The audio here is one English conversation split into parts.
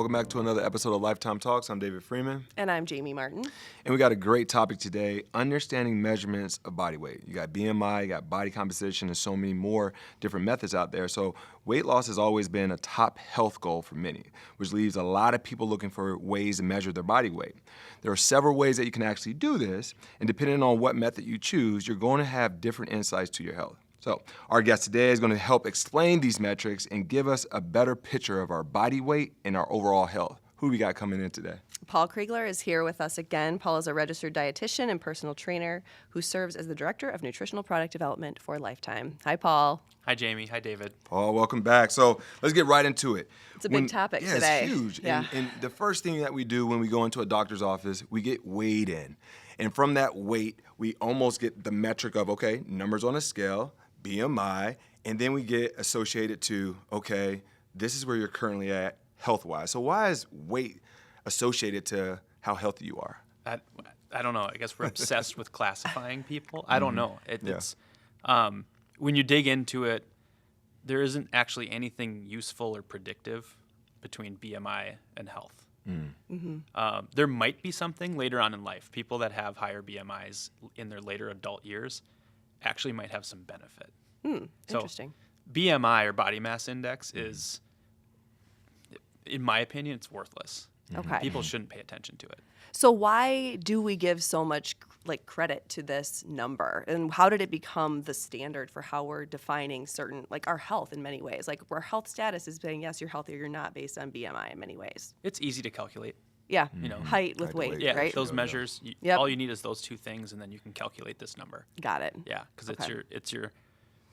Welcome back to another episode of Lifetime Talks. I'm David Freeman. And I'm Jamie Martin. And we got a great topic today, understanding measurements of body weight. You got BMI, you got body composition, and so many more different methods out there. So weight loss has always been a top health goal for many, which leaves a lot of people looking for ways to measure their body weight. There are several ways that you can actually do this, and depending on what method you choose, you're going to have different insights to your health. So our guest today is going to help explain these metrics and give us a better picture of our body weight and our overall health. Who we got coming in today? Paul Kriegler is here with us again. Paul is a registered dietitian and personal trainer who serves as the Director of Nutritional Product Development for Lifetime. Hi, Paul. Hi, Jamie. Hi, David. Paul, welcome back. So let's get right into it. It's a big topic today. It's huge. Yeah. And the first thing that we do when we go into a doctor's office, we get weighed in. And from that weight, we almost get the metric of, okay, numbers on a scale, BMI, and then we get associated to, okay, this is where you're currently at health-wise. So why is weight associated to how healthy you are? I don't know. I guess we're obsessed with classifying people. I don't know. Yeah. It's when you dig into it, there isn't actually anything useful or predictive between BMI and health. There might be something later on in life. People that have higher BMIs in their later adult years actually might have some benefit. Interesting. So BMI or body mass index is, in my opinion, it's worthless. Okay. People shouldn't pay attention to it. So why do we give so much credit to this number? And how did it become the standard for how we're defining certain, our health in many ways? Like where health status is saying, yes, you're healthy or you're not based on BMI in many ways. It's easy to calculate. Yeah. You know, Height with Height to weight, weight. Yeah, right? those measures. Yep. All you need is those two things, and then you can calculate this number. Got it. Yeah, because Okay. it's your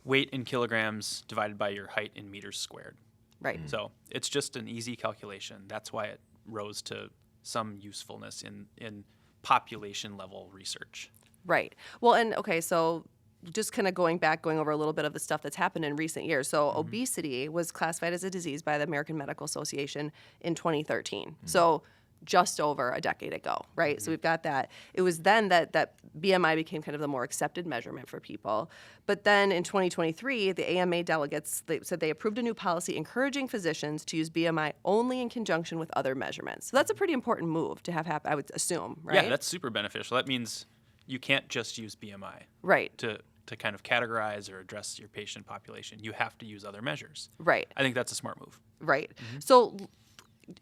weight in kilograms divided by your height in meters squared. Right. So it's just an easy calculation. That's why it rose to some usefulness in population level research. Right. Well, and okay, so just kind of going over a little bit of the stuff that's happened in recent years. So obesity was classified as a disease by the American Medical Association in 2013. So just over a decade ago, right? So we've got that. It was then that BMI became kind of the more accepted measurement for people. But then in 2023, the AMA delegates said they approved a new policy encouraging physicians to use BMI only in conjunction with other measurements. So that's a pretty important move to have happen, I would assume, right? Yeah, that's super beneficial. That means you can't just use BMI right. to kind of categorize or address your patient population. You have to use other measures. Right. I think that's a smart move. Right. So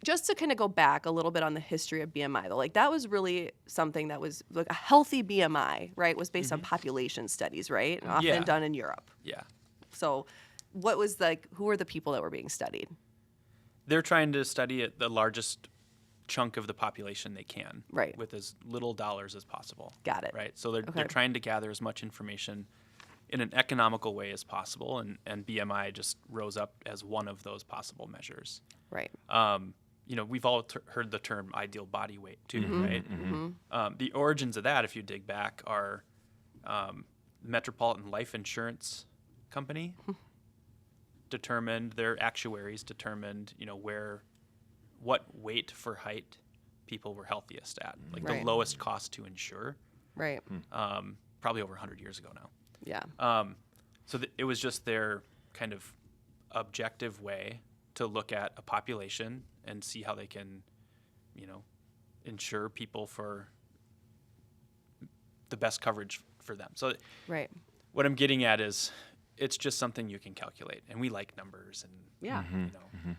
just to kind of go back a little bit on the history of BMI, though, that was really something that was a healthy BMI, right, was based on population studies, right? And often done in Europe. Yeah. So what was who were the people that were being studied? They're trying to study the largest chunk of the population they can, right, with as little dollars as possible. Got it. Right. So they're trying to gather as much information in an economical way as possible, and BMI just rose up as one of those possible measures. Right. We've all heard the term ideal body weight too, right? The origins of that, if you dig back, are Metropolitan Life Insurance Company their actuaries determined, what weight for height people were healthiest at, the lowest cost to insure. Right. Probably over 100 years ago now. Yeah. So it was just their kind of objective way to look at a population and see how they can, insure people for the best coverage for them. So right. What I'm getting at is it's just something you can calculate, and we like numbers and yeah. you know.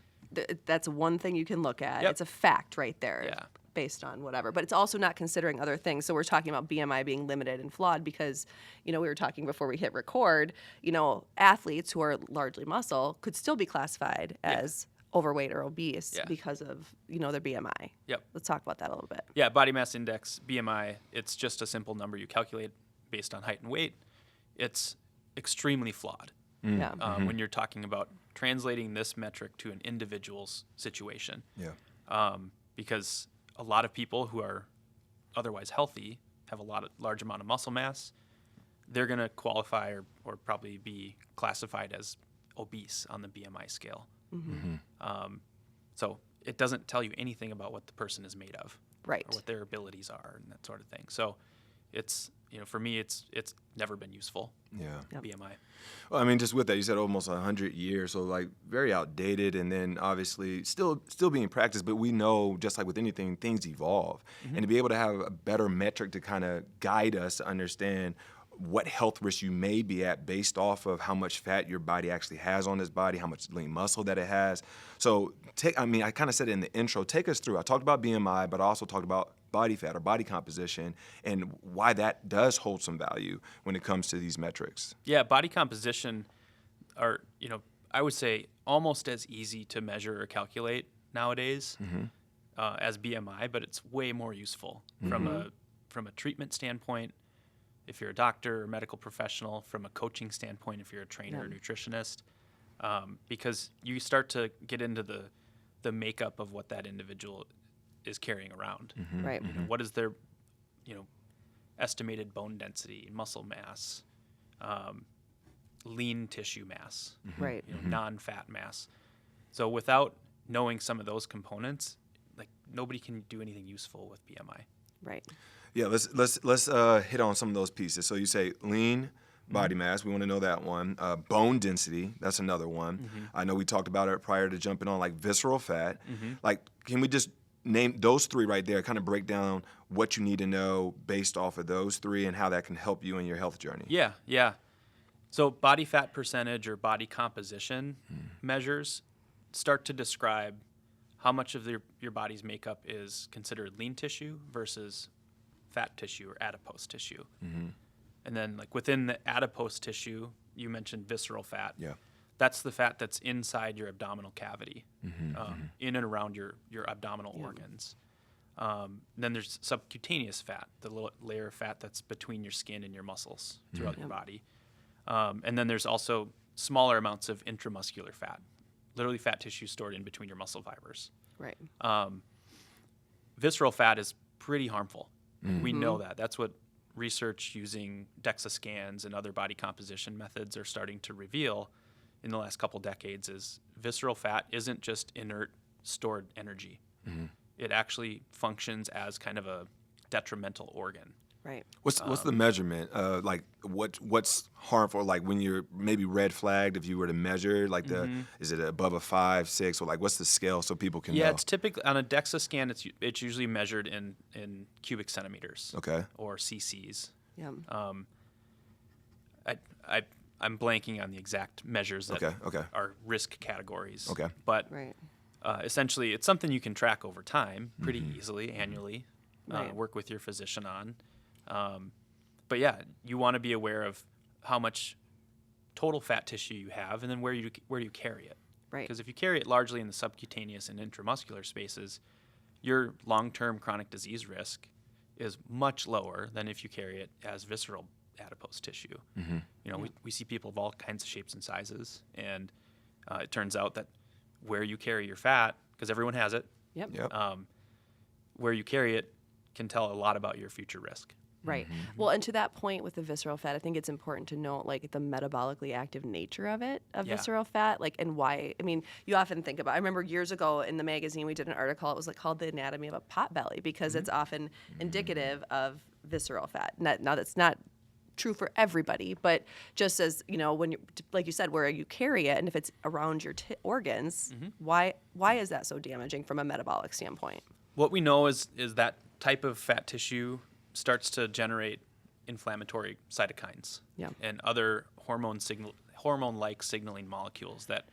That's one thing you can look at. Yep. It's a fact right there. Yeah. Based on whatever, but it's also not considering other things. So we're talking about BMI being limited and flawed because, we were talking before we hit record, athletes who are largely muscle could still be classified as overweight or obese because of, their BMI. Yep. Let's talk about that a little bit. Yeah, body mass index, BMI, it's just a simple number you calculate based on height and weight. It's extremely flawed. Yeah. When you're talking about translating this metric to an individual's situation. Yeah. Because a lot of people who are otherwise healthy have large amount of muscle mass. They're going to qualify or probably be classified as obese on the BMI scale. So it doesn't tell you anything about what the person is made of, right, or what their abilities are and that sort of thing. So it's for me, it's never been useful. Yeah. Yep. BMI. Well, I mean, just with that, you said almost 100 years, so like very outdated, and then obviously still being practiced. But we know, just like with anything, things evolve, and to be able to have a better metric to kind of guide us to understand what health risk you may be at based off of how much fat your body actually has on its body, how much lean muscle that it has. So I kind of said it in the intro, take us through. I talked about BMI, but I also talked about body fat or body composition and why that does hold some value when it comes to these metrics. Yeah, body composition are, I would say almost as easy to measure or calculate nowadays as BMI, but it's way more useful from a treatment standpoint. If you're a doctor or medical professional, from a coaching standpoint, if you're a trainer or nutritionist, because you start to get into the makeup of what that individual is carrying around. Right. What is their, estimated bone density, muscle mass, lean tissue mass, Right. non-fat mass. So without knowing some of those components, like nobody can do anything useful with BMI. Right. Yeah, let's hit on some of those pieces. So you say lean body mass, we want to know that one. Bone density, that's another one. I know we talked about it prior to jumping on, like visceral fat. Like, can we just name those three right there, kind of break down what you need to know based off of those three and how that can help you in your health journey? Yeah. So body fat percentage or body composition measures start to describe how much of your body's makeup is considered lean tissue versus fat tissue or adipose tissue. And then like within the adipose tissue, you mentioned visceral fat. Yeah. That's the fat that's inside your abdominal cavity, in and around your abdominal organs. Then there's subcutaneous fat, the little layer of fat that's between your skin and your muscles throughout your body. And then there's also smaller amounts of intramuscular fat, literally fat tissue stored in between your muscle fibers. Right. Visceral fat is pretty harmful. We know that. That's what research using DEXA scans and other body composition methods are starting to reveal in the last couple decades is visceral fat isn't just inert stored energy. It actually functions as kind of a detrimental organ. Right. What's the measurement? Like what's harmful? Like when you're maybe red flagged, if you were to measure, like is it above a 5, 6, or like what's the scale so people can know? Yeah, it's typically on a DEXA scan. It's usually measured in cubic centimeters. Okay. Or cc's. Yeah. I'm blanking on the exact measures that Okay. are risk categories. Okay. But Right. essentially, it's something you can track over time pretty easily, annually. Right. Work with your physician on. But yeah, you want to be aware of how much total fat tissue you have, and then where you carry it. Right. Because if you carry it largely in the subcutaneous and intramuscular spaces, your long-term chronic disease risk is much lower than if you carry it as visceral adipose tissue. We see people of all kinds of shapes and sizes, and it turns out that where you carry your fat, because everyone has it, Yep. where you carry it can tell a lot about your future risk. Right. Well, and to that point with the visceral fat, I think it's important to note like the metabolically active nature of visceral fat, like, and why. I mean, you often think about. I remember years ago in the magazine we did an article. It was like called "The Anatomy of a Potbelly" because it's often indicative of visceral fat. Now that's not true for everybody, but just as when you, like you said, where you carry it, and if it's around your organs, why is that so damaging from a metabolic standpoint? What we know is that type of fat tissue starts to generate inflammatory cytokines and other hormone-like signaling molecules that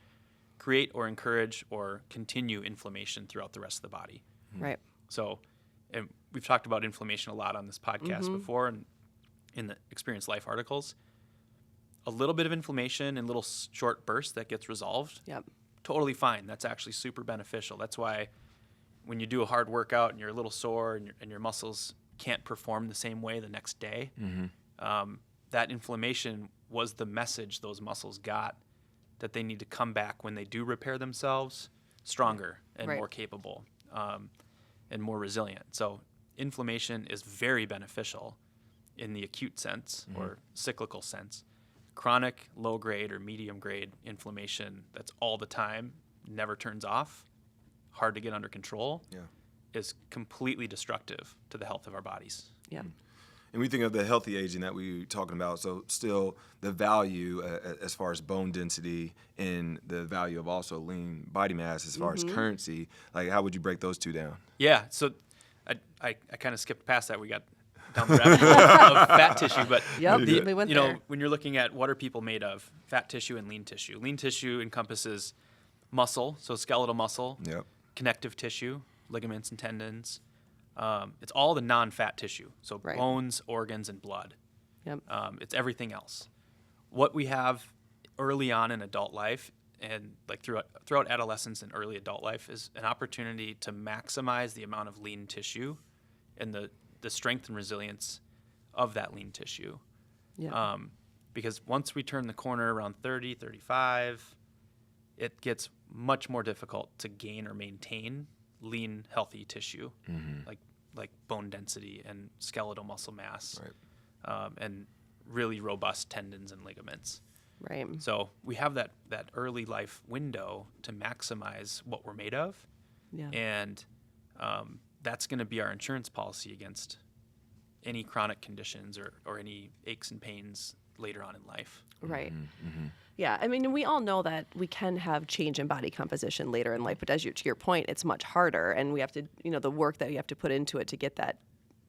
create or encourage or continue inflammation throughout the rest of the body. Right. So, and we've talked about inflammation a lot on this podcast before, and in the Experience Life articles. A little bit of inflammation in little short bursts that gets resolved, totally fine. That's actually super beneficial. That's why when you do a hard workout and you're a little sore and your muscles can't perform the same way the next day, that inflammation was the message those muscles got that they need to come back when they do repair themselves stronger and more capable and more resilient. So inflammation is very beneficial in the acute sense or cyclical sense. Chronic, low-grade or medium-grade inflammation that's all the time, never turns off, hard to get under control, is completely destructive to the health of our bodies. Yeah. And we think of the healthy aging that we were talking about, so still the value as far as bone density and the value of also lean body mass as far as currency, like how would you break those two down? Yeah, so I kind of skipped past that. We got down the rabbit hole of fat tissue, but Yep, we went there. when you're looking at what are people made of, fat tissue and lean tissue. Lean tissue encompasses muscle, so skeletal muscle, Yep. connective tissue, ligaments and tendons. It's all the non-fat tissue, so Right. bones, organs, and blood. Yep. It's everything else. What we have early on in adult life and like throughout adolescence and early adult life is an opportunity to maximize the amount of lean tissue and the strength and resilience of that lean tissue. Yeah. Because once we turn the corner around 30, 35, it gets much more difficult to gain or maintain lean, healthy tissue, like bone density and skeletal muscle mass, and really robust tendons and ligaments. Right. So we have that early life window to maximize what we're made of, Yeah. and that's going to be our insurance policy against any chronic conditions or any aches and pains later on in life. Right. Yeah. I mean, we all know that we can have change in body composition later in life, but to your point, it's much harder, and we have to, the work that you have to put into it to get that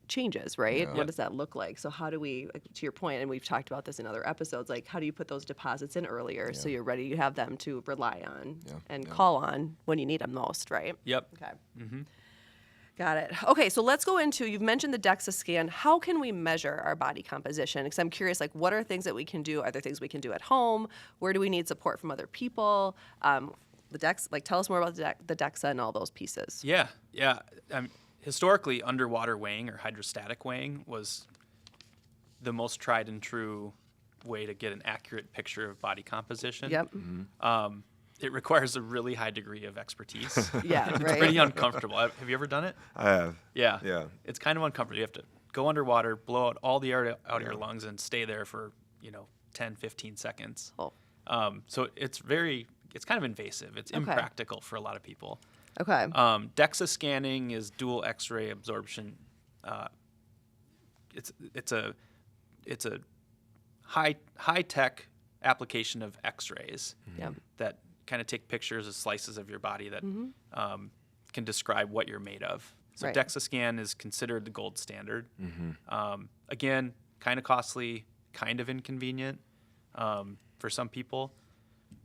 changes, right? What does that look like? So how do we, to your point, and we've talked about this in other episodes, like how do you put those deposits in earlier so you're ready, you have them to rely on and call on when you need them most, right? Yep. Okay. Got it. Okay, so let's go into, you've mentioned the DEXA scan. How can we measure our body composition? Because I'm curious, like, what are things that we can do? Are there things we can do at home? Where do we need support from other people? The DEXA, like, tell us more about the DEXA and all those pieces. Yeah. Historically, underwater weighing or hydrostatic weighing was the most tried and true way to get an accurate picture of body composition. Yep. It requires a really high degree of expertise. Yeah, It's right. pretty uncomfortable. Have you ever done it? I have. Yeah. Yeah. It's kind of uncomfortable. You have to go underwater, blow out all the air out of your lungs, and stay there for 10, 15 seconds. Oh. So it's kind of invasive. It's impractical for a lot of people. Okay. DEXA scanning is dual X-ray absorption. It's a high tech application of X-rays Yep. that kind of take pictures of slices of your body that can describe what you're made of. So Right. DEXA scan is considered the gold standard. Again, kind of costly, kind of inconvenient for some people.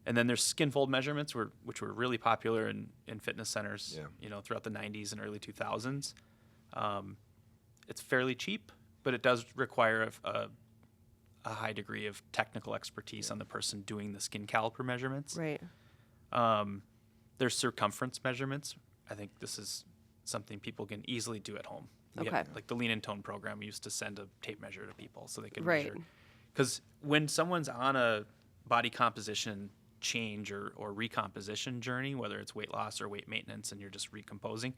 And then there's skin fold measurements, which were really popular in fitness centers, throughout the 90s and early 2000s. It's fairly cheap, but it does require a high degree of technical expertise on the person doing the skin caliper measurements. Right. There's circumference measurements. I think this is something people can easily do at home. Like the Lean and Tone program, we used to send a tape measure to people so they could measure. Because when someone's on a body composition change or recomposition journey, whether it's weight loss or weight maintenance, and you're just recomposing,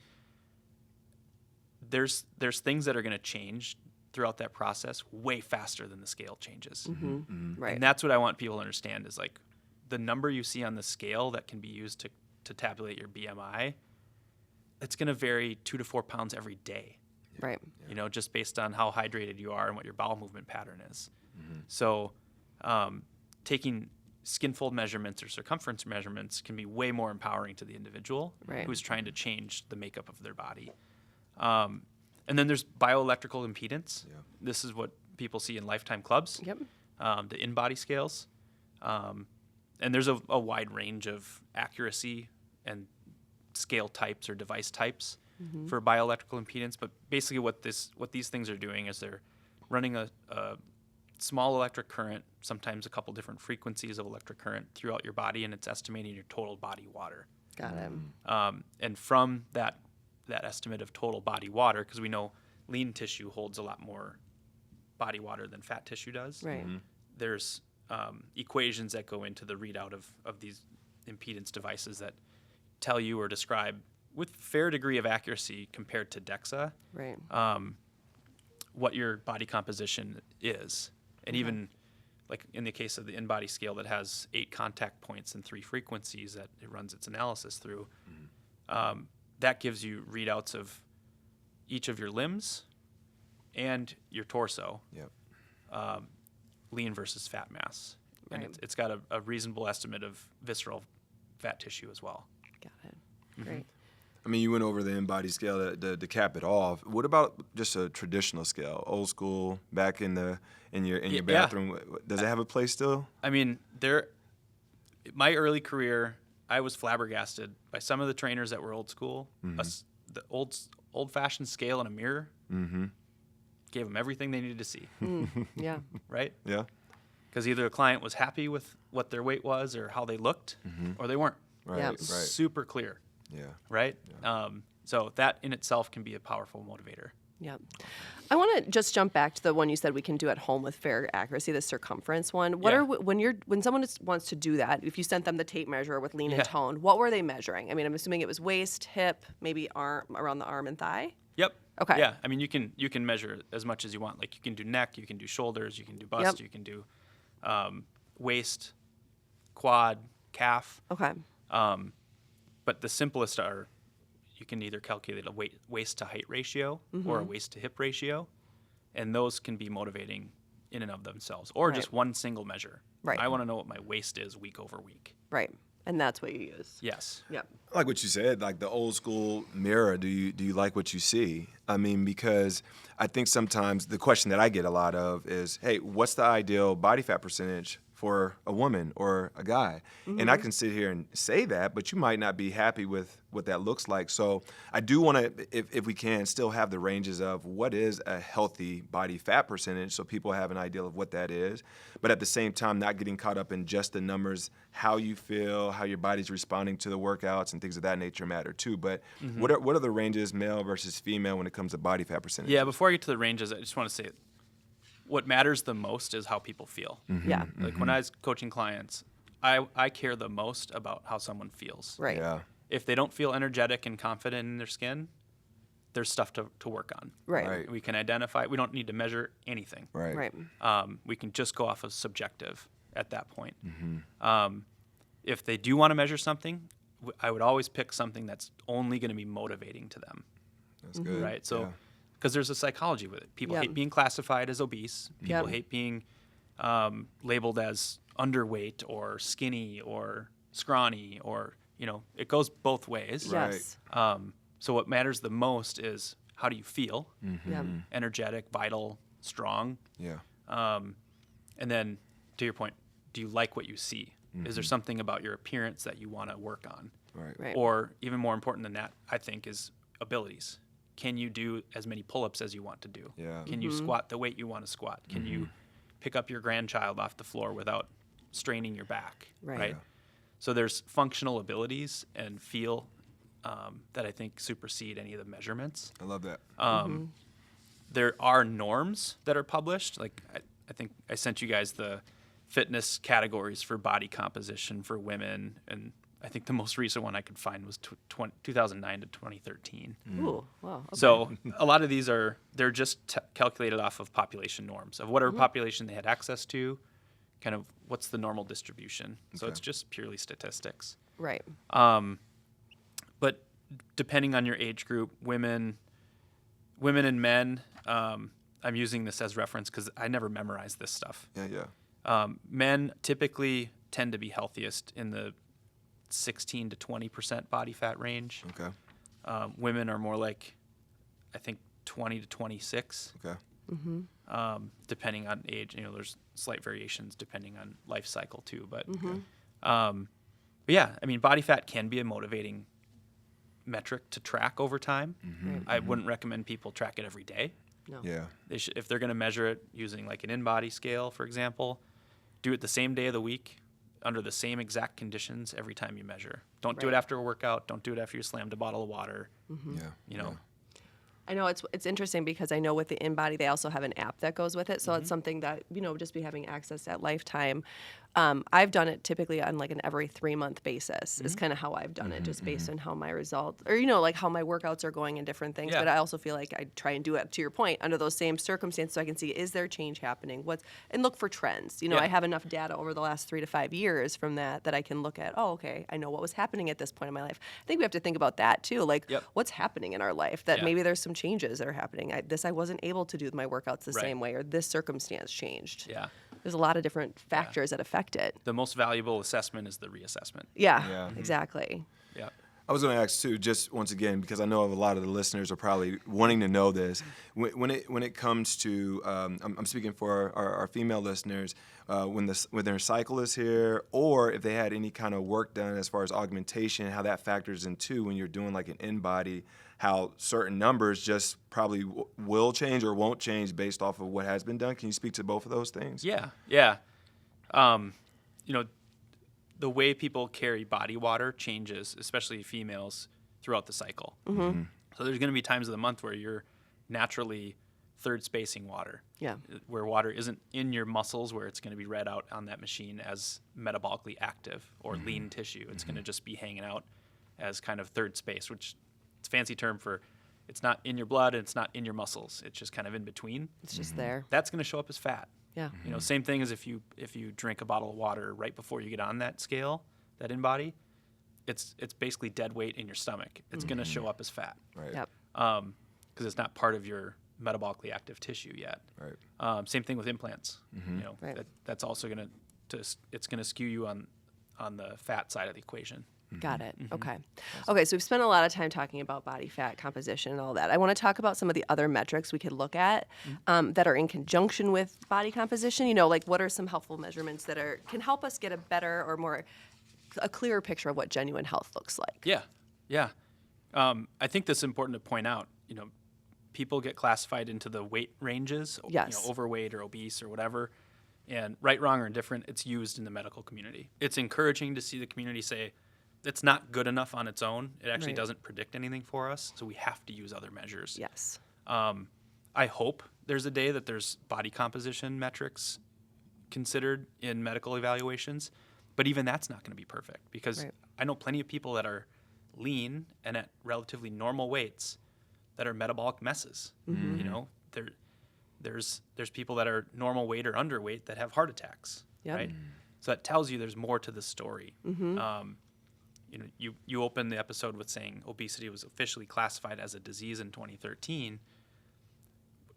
there's things that are going to change throughout that process way faster than the scale changes. Right. And that's what I want people to understand is like the number you see on the scale that can be used to tabulate your BMI, it's going to vary 2 to 4 pounds every day. Right. Just based on how hydrated you are and what your bowel movement pattern is. So taking skin fold measurements or circumference measurements can be way more empowering to the individual who's trying to change the makeup of their body. And then there's bioelectrical impedance. This is what people see in Lifetime clubs, the in-body scales. And there's a wide range of accuracy and scale types or device types for bioelectrical impedance. But basically what these things are doing is they're running a small electric current, sometimes a couple different frequencies of electric current throughout your body, and it's estimating your total body water. Got it. And from that estimate of total body water, because we know lean tissue holds a lot more body water than fat tissue does. Right. There's equations that go into the readout of these impedance devices that tell you or describe with fair degree of accuracy compared to DEXA Right. what your body composition is. And even like in the case of the in-body scale that has 8 contact points and 3 frequencies that it runs its analysis through, that gives you readouts of each of your limbs and your torso, Yep. lean versus fat mass. And Right. it's got a reasonable estimate of visceral fat tissue as well. Got it. Great. I mean, you went over the InBody scale to cap it off. What about just a traditional scale, old school, back in your Yeah. bathroom? Does it have a place still? I mean, my early career, I was flabbergasted by some of the trainers that were old school. The old-fashioned scale and a mirror gave them everything they needed to see, Yeah. right? Yeah. Because either a client was happy with what their weight was or how they looked, or they weren't. Right. Yeah. Right. Super clear, Yeah. right? So that in itself can be a powerful motivator. Yeah. I want to just jump back to the one you said we can do at home with fair accuracy, the circumference one. What Yeah. are when someone wants to do that, if you sent them the tape measure with lean Yeah. and tone, what were they measuring? I mean, I'm assuming it was waist, hip, maybe arm, around the arm and thigh. Yep. Okay. Yeah. I mean, you can measure as much as you want. Like you can do neck, you can do shoulders, you can do bust, Yep. you can do waist, quad, calf. Okay. But the simplest are you can either calculate a waist to height ratio or a waist to hip ratio, and those can be motivating in and of themselves, or Right. just one single measure. Right. I want to know what my waist is week over week. Right. And that's what you use. Yes. Yep. Like what you said, like the old school mirror, do you like what you see? I mean, because I think sometimes the question that I get a lot of is, hey, what's the ideal body fat percentage for a woman or a guy? And I can sit here and say that, but you might not be happy with what that looks like. So I do want to, if we can, still have the ranges of what is a healthy body fat percentage so people have an idea of what that is. But at the same time, not getting caught up in just the numbers, how you feel, how your body's responding to the workouts and things of that nature matter too. But what are the ranges, male versus female, when it comes to body fat percentage? Yeah. Before I get to the ranges, I just want to say what matters the most is how people feel. Yeah. Like when I was coaching clients, I care the most about how someone feels. Right. Yeah. If they don't feel energetic and confident in their skin, there's stuff to work on. Right. Right. We can identify. We don't need to measure anything. Right. Right. We can just go off of subjective at that point. If they do want to measure something, I would always pick something that's only going to be motivating to them, That's good. right? So, Yeah. because there's a psychology with it. People Yeah. hate being classified as obese. People Yeah. hate being labeled as underweight or skinny or scrawny, or it goes both ways. Right. Yes. So what matters the most is how do you feel? Yeah. Energetic, vital, strong. Yeah. And then, to your point, do you like what you see? Is there something about your appearance that you want to work on? Right. Right. Or even more important than that, I think, is abilities. Can you do as many pull-ups as you want to do? Yeah. Can you squat the weight you want to squat? Can you pick up your grandchild off the floor without straining your back? Right. Yeah. So there's functional abilities and feel that I think supersede any of the measurements. I love that. There are norms that are published. Like I think I sent you guys the fitness categories for body composition for women, and I think the most recent one I could find was 2009 to 2013. Ooh. Wow. Okay. So a lot of these they're just calculated off of population norms of whatever population they had access to, kind of what's the normal distribution. So it's just purely statistics. Right. But depending on your age group, women and men, I'm using this as reference because I never memorized this stuff. Yeah. Yeah. Men typically tend to be healthiest in the 16 to 20% body fat range. Okay. Women are more like, I think, 20 to 26, Okay. depending on age. There's slight variations depending on life cycle too. But yeah, I mean, body fat can be a motivating metric to track over time. Right. I wouldn't recommend people track it every day. No. Yeah. If they're going to measure it using like an InBody scale, for example, do it the same day of the week under the same exact conditions every time you measure. Don't do it Right. after a workout. Don't do it after you slammed a bottle of water. Yeah. Yeah. I know it's interesting because I know with the InBody they also have an app that goes with it, so it's something that just be having access at Lifetime. I've done it typically on like an every 3-month basis is kind of how I've done it, just based on how my results, or, like how my workouts are going and different things. Yeah. But I also feel like I try and do it, to your point, under those same circumstances, so I can see, is there change happening? And look for trends. Yeah. I have enough data over the last 3 to 5 years from that I can look at, okay, I know what was happening at this point in my life. I think we have to think about that too. Like, what's happening in our life that maybe there's some changes that are happening. I wasn't able to do my workouts the same way, or this circumstance changed. Yeah. There's a lot of different factors that affect it. The most valuable assessment is the reassessment. Yeah. Exactly. Yeah. I was going to ask too, just once again, because I know a lot of the listeners are probably wanting to know this. When it comes to, I'm speaking for our female listeners, when their cycle is here, or if they had any kind of work done as far as augmentation, how that factors into when you're doing like an in-body, how certain numbers just probably will change or won't change based off of what has been done. Can you speak to both of those things? Yeah. The way people carry body water changes, especially females, throughout the cycle. Mm-hmm. So there's going to be times of the month where you're naturally third spacing water. Yeah. Where water isn't in your muscles, where it's going to be read out on that machine as metabolically active or lean tissue. It's going to just be hanging out as kind of third space, which it's a fancy term for it's not in your blood and it's not in your muscles. It's just kind of in between. It's just there. That's going to show up as fat. Yeah. Same thing as if you drink a bottle of water right before you get on that scale, that in-body, it's basically dead weight in your stomach. It's going to show up as fat. Right. Yep. Because it's not part of your metabolically active tissue yet. Right. Same thing with implants. Right. That's also going to skew you on the fat side of the equation. Got it. Okay. Okay, so we've spent a lot of time talking about body fat composition and all that. I want to talk about some of the other metrics we could look at that are in conjunction with body composition. Like what are some helpful measurements that can help us get a better or a clearer picture of what genuine health looks like? Yeah. I think that's important to point out. People get classified into the weight ranges, Yes. Overweight or obese or whatever. And right, wrong, or indifferent, it's used in the medical community. It's encouraging to see the community say, it's not good enough on its own. It actually Right. doesn't predict anything for us, so we have to use other measures. Yes. I hope there's a day that there's body composition metrics considered in medical evaluations, but even that's not going to be perfect because Right. I know plenty of people that are lean and at relatively normal weights that are metabolic messes. There's people that are normal weight or underweight that have heart attacks. Yep. Right? So that tells you there's more to the story. You opened the episode with saying obesity was officially classified as a disease in 2013.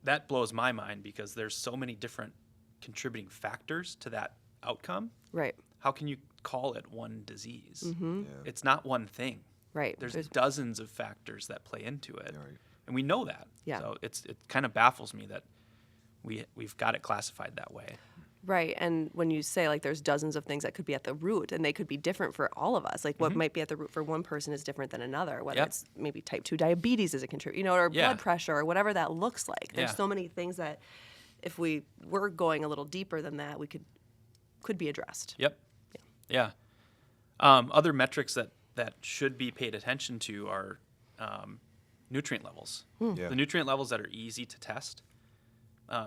That blows my mind because there's so many different contributing factors to that outcome. Right. How can you call it one disease? Yeah. It's not one thing. Right. There's dozens of factors that play into it, Right. and we know that. Yeah. So it kind of baffles me that we've got it classified that way. Right. And when you say like there's dozens of things that could be at the root and they could be different for all of us, like what might be at the root for one person is different than another, whether Yep. it's maybe type 2 diabetes as a contributor, or Yeah. blood pressure or whatever that looks like. There's Yeah. so many things that if we were going a little deeper than that, we could be addressed. Yep. Yeah. Other metrics that should be paid attention to are nutrient levels. Yeah. The nutrient levels that are easy to test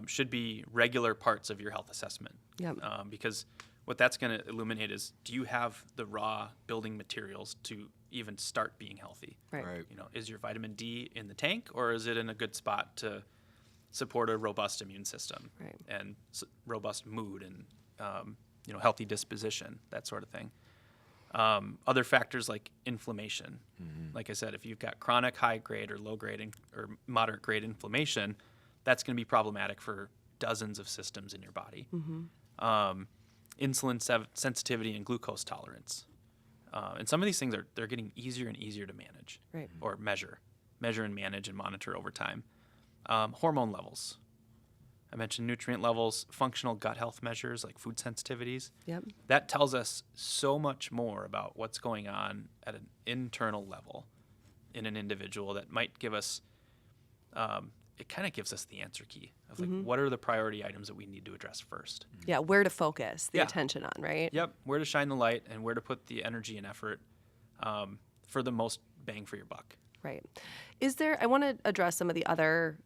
should be regular parts of your health assessment. Yep. Because what that's going to illuminate is, do you have the raw building materials to even start being healthy? Right. Right. Is your vitamin D in the tank, or is it in a good spot to support a robust immune system Right. and robust mood and healthy disposition, that sort of thing. Other factors like inflammation. Like I said, if you've got chronic high grade or low grade or moderate grade inflammation, that's going to be problematic for dozens of systems in your body. Insulin sensitivity and glucose tolerance. And some of these things they're getting easier and easier to manage Right. or measure and manage and monitor over time. Hormone levels. I mentioned nutrient levels, functional gut health measures like food sensitivities. Yep. That tells us so much more about what's going on at an internal level in an individual that might give us, it kind of gives us the answer key of like, what are the priority items that we need to address first? Yeah. Where to focus the Yeah. attention on, right? Yep, where to shine the light and where to put the energy and effort for the most bang for your buck. Right. I want to address some of the other,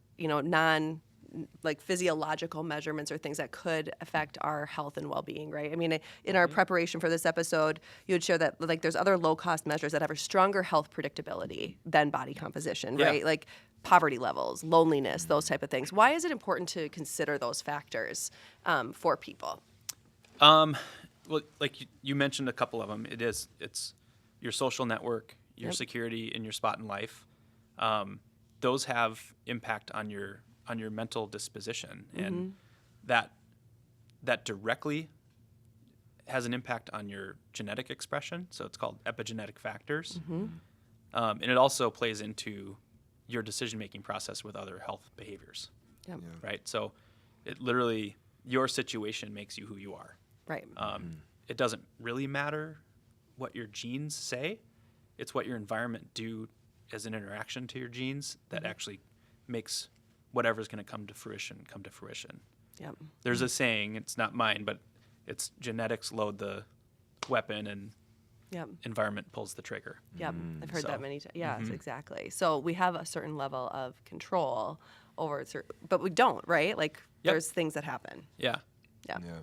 like physiological measurements or things that could affect our health and well-being, right? I mean, in our preparation for this episode, you would share that like there's other low-cost measures that have a stronger health predictability than body composition, Yeah. right? Like poverty levels, loneliness, those type of things. Why is it important to consider those factors for people? Well, like you mentioned a couple of them. It's your social network, your security, and your spot in life. Those have impact on your mental disposition, and that directly has an impact on your genetic expression. So it's called epigenetic factors, and it also plays into your decision-making process with other health behaviors. Yep. Right. So it literally, your situation makes you who you are. Right. It doesn't really matter what your genes say. It's what your environment do as an interaction to your genes that actually makes whatever's going to come to fruition. Yep. There's a saying, it's not mine, but it's genetics load the weapon and Yep. environment pulls the trigger. Yep. I've heard So, that many times. Yes, exactly. So we have a certain level of control over but we don't, right? Like there's things that happen. Yeah. Yeah. Yeah.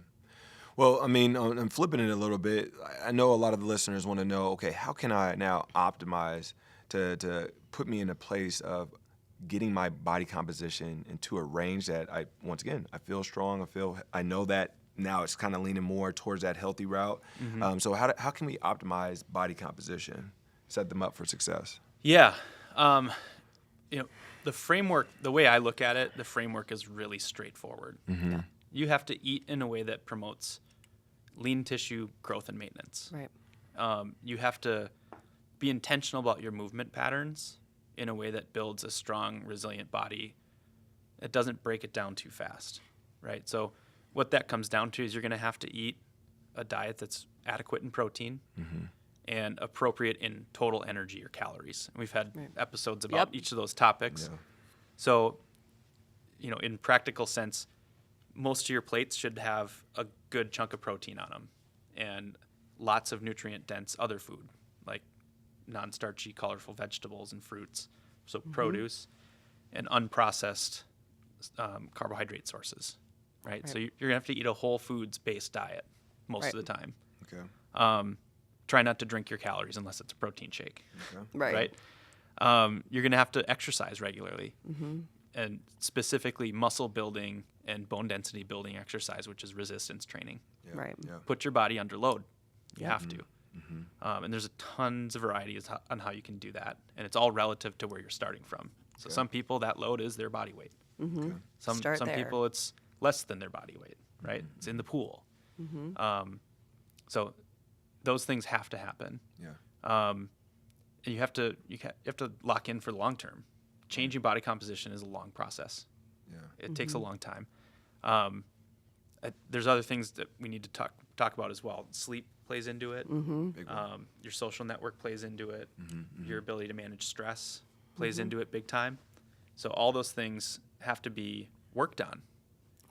Well, I mean, I'm flipping it a little bit. I know a lot of the listeners want to know, okay, how can I now optimize to put me in a place of getting my body composition into a range that once again, I feel strong. I know that now it's kind of leaning more towards that healthy route. So how can we optimize body composition, set them up for success? Yeah. The framework, the way I look at it, the framework is really straightforward. Yeah. You have to eat in a way that promotes lean tissue growth and maintenance. Right. You have to be intentional about your movement patterns in a way that builds a strong, resilient body. It doesn't break it down too fast, right? So what that comes down to is you're going to have to eat a diet that's adequate in protein and appropriate in total energy or calories. And we've had episodes about each of those topics. Yeah. So, in practical sense, most of your plates should have a good chunk of protein on them and lots of nutrient-dense other food, like non-starchy, colorful vegetables and fruits, so produce, and unprocessed carbohydrate sources, right? So you're going to have to eat a whole foods-based diet most of the time. Okay. Try not to drink your calories unless it's a protein shake, Okay. Right. You're going to have to exercise regularly, and specifically muscle building and bone density building exercise, which is resistance training. Yeah. Right. Yeah. Put your body under load. You have to. And there's tons of varieties on how you can do that, and it's all relative to where you're starting from. So some people, that load is their body weight. Some Start there. people, it's less than their body weight, right? It's in the pool. So those things have to happen. Yeah. And you have to lock in for the long term. Changing body composition is a long process. Yeah. It takes a long time. There's other things that we need to talk about as well. Sleep plays into it. Big one. Your social network plays into it. Your ability to manage stress plays into it big time. So all those things have to be worked on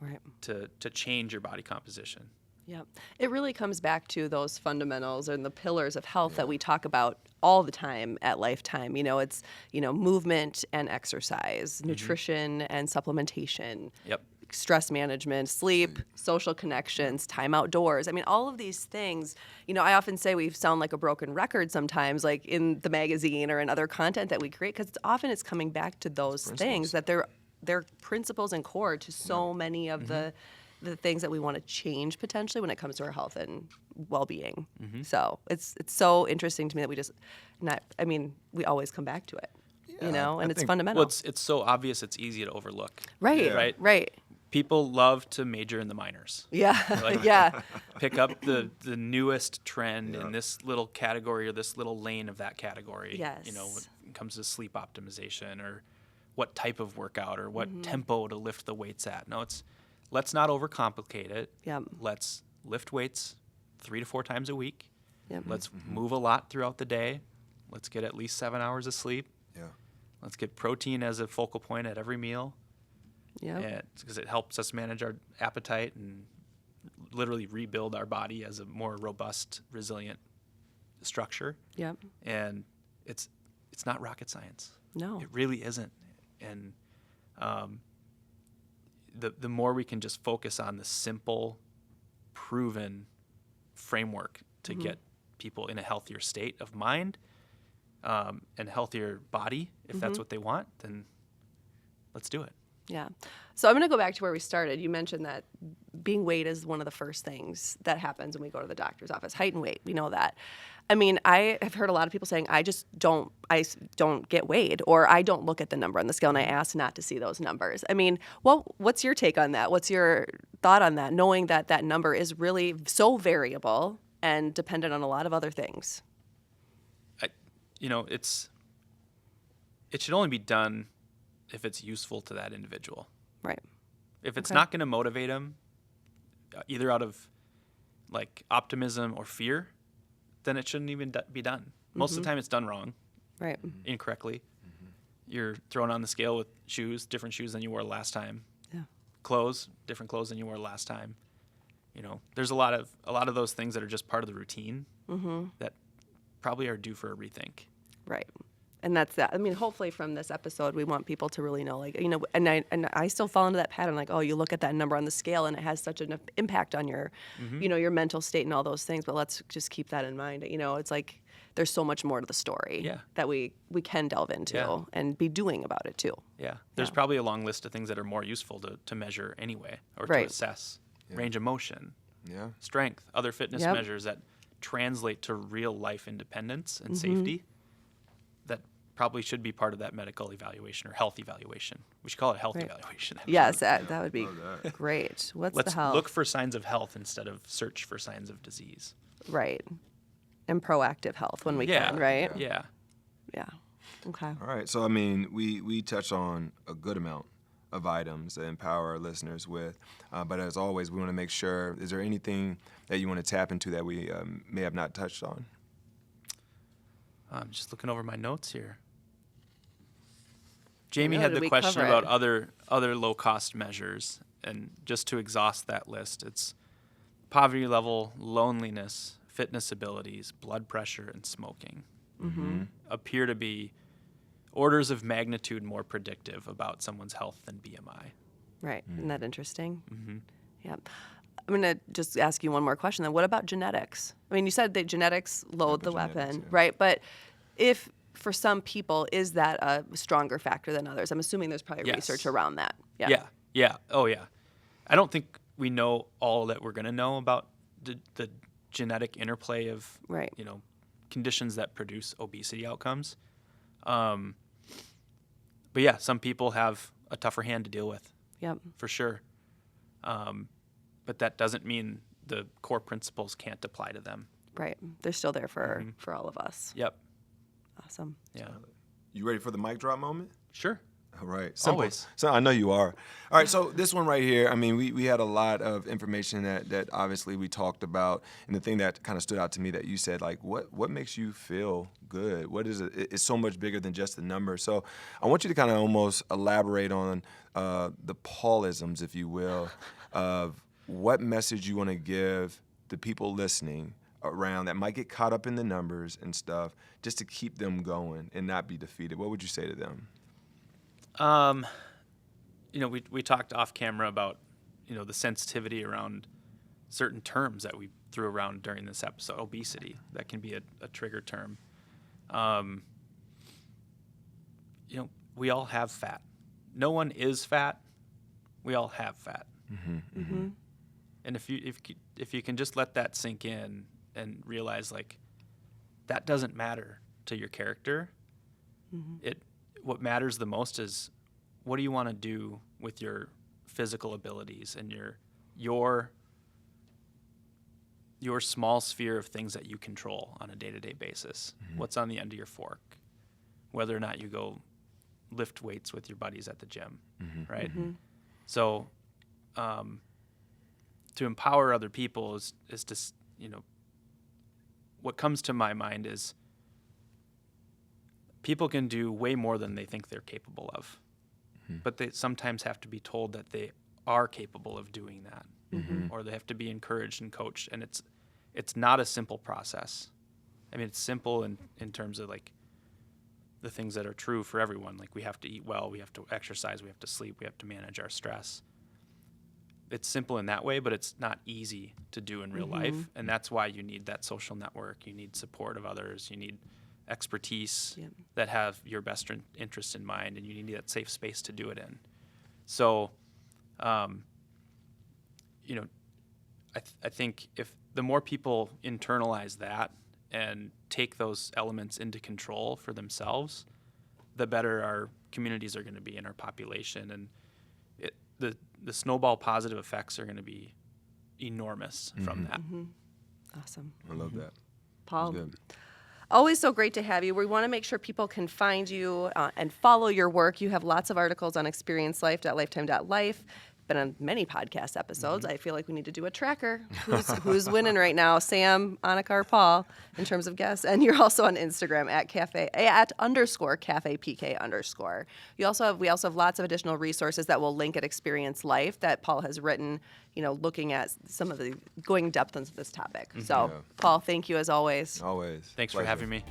Right. to change your body composition. Yep. It really comes back to those fundamentals and the pillars of health that we talk about all the time at Lifetime. It's, movement and exercise, nutrition and supplementation, Yep. stress management, sleep, social connections, time outdoors. I mean, all of these things, I often say we sound like a broken record sometimes, like in the magazine or in other content that we create, because often it's coming back to those things that they're principles and core to so many of the things that we want to change potentially when it comes to our health and well-being. So it's so interesting to me that we always come back to it, and it's fundamental. Well, it's so obvious it's easy to overlook. Right, Right. right. People love to major in the minors. Yeah, Like- yeah, Pick up the newest trend in this little category or this little lane of that category. Yes. When it comes to sleep optimization or what type of workout or what tempo to lift the weights at. No, let's not overcomplicate it. Yep. Let's lift weights 3 to 4 times a week. Yep. Let's move a lot throughout the day. Let's get at least 7 hours of sleep. Yeah. Let's get protein as a focal point at every meal. Yep. Because it helps us manage our appetite and literally rebuild our body as a more robust, resilient structure. Yep. And it's not rocket science. No. It really isn't. And the more we can just focus on the simple, proven framework to get people in a healthier state of mind and healthier body, if that's what they want, then let's do it. Yeah. So I'm going to go back to where we started. You mentioned that being weighed is one of the first things that happens when we go to the doctor's office. Height and weight, we know that. I mean, I have heard a lot of people saying, I don't get weighed, or I don't look at the number on the scale, and I ask not to see those numbers. I mean, what's your take on that? What's your thought on that, knowing that that number is really so variable and dependent on a lot of other things? It should only be done if it's useful to that individual. Right. If it's Okay. not going to motivate them, either out of like optimism or fear, then it shouldn't even be done. Most of the time it's done wrong, Right. incorrectly. You're thrown on the scale with shoes, different shoes than you wore last time. Yeah. Clothes, different clothes than you wore last time. There's a lot of those things that are just part of the routine that probably are due for a rethink. Right. And that's that. I mean, hopefully from this episode, we want people to really know, like, and I still fall into that pattern, like, oh, you look at that number on the scale and it has such an impact on your, your mental state and all those things. But let's just keep that in mind. It's like there's so much more to the story that we can delve into and be doing about it too. Yeah. There's probably a long list of things that are more useful to measure anyway, or to Right. assess. Range of motion, Yeah. strength, other fitness measures that translate to real life independence and safety that probably should be part of that medical evaluation or health evaluation. We should call it health evaluation. Actually. Yes, that would be great. What's Let's the health? look for signs of health instead of search for signs of disease. Right. And proactive health when we can, right? Yeah. Yeah. Okay. All right. So, I mean, we touched on a good amount of items that empower our listeners with. But as always, we want to make sure, is there anything that you want to tap into that we may have not touched on? I'm just looking over my notes here. Jamie know, had did the we question cover about it? other low-cost measures. And just to exhaust that list, it's poverty level, loneliness, fitness abilities, blood pressure, and smoking appear to be orders of magnitude more predictive about someone's health than BMI. Right. Isn't that interesting? Yeah. I'm going to just ask you one more question then. What about genetics? I mean, you said that genetics load the Epigenetics, weapon, yeah. right? But if for some people, is that a stronger factor than others? I'm assuming there's probably Yes. research around that. Yeah. Oh, yeah. I don't think we know all that we're going to know about the genetic interplay of, Right. conditions that produce obesity outcomes. But yeah, some people have a tougher hand to deal with, Yep. for sure. But that doesn't mean the core principles can't apply to them. Right. They're still there for all of us. Yep. Awesome. Yeah. You ready for the mic drop moment? Sure. All right. Simple. Always. So I know you are. All right. So this one right here, I mean, we had a lot of information that obviously we talked about. And the thing that kind of stood out to me that you said, like, what makes you feel good? What is it? It's so much bigger than just the number. So I want you to kind of almost elaborate on the Paulisms, if you will, of what message you want to give the people listening around that might get caught up in the numbers and stuff, just to keep them going and not be defeated. What would you say to them? We talked off camera about, the sensitivity around certain terms that we threw around during this episode. Obesity, that can be a trigger term. We all have fat. No one is fat. We all have fat. And if you can just let that sink in and realize, like, that doesn't matter to your character. What matters the most is, what do you want to do with your physical abilities and your small sphere of things that you control on a day-to-day basis? What's on the end of your fork? Whether or not you go lift weights with your buddies at the gym, right? So to empower other people is to, what comes to my mind is, people can do way more than they think they're capable of, but they sometimes have to be told that they are capable of doing that, or they have to be encouraged and coached. And it's not a simple process. I mean, it's simple in terms of, like, the things that are true for everyone. Like, we have to eat well, we have to exercise, we have to sleep, we have to manage our stress. it's simple in that way, but it's not easy to do in real life. And that's why you need that social network. You need support of others. You need expertise that have your best interest in mind, and you need that safe space to do it in. So, you know, I think if the more people internalize that and take those elements into control for themselves, the better our communities are going to be in our population, and the snowball positive effects are going to be enormous from that. Awesome. I love that. Paul, Good. always so great to have you. We want to make sure people can find you and follow your work. You have lots of articles on experiencelife.lifetime.life. Been on many podcast episodes. I feel like we need to do a tracker. Who's winning right now? Sam, Annika, or Paul in terms of guests. And you're also on Instagram at @cafe PK_. We also have lots of additional resources that we'll link at Experience Life that Paul has written, looking at some of the going in depth into this topic. So Paul, thank you as always. Always. Thanks for having me.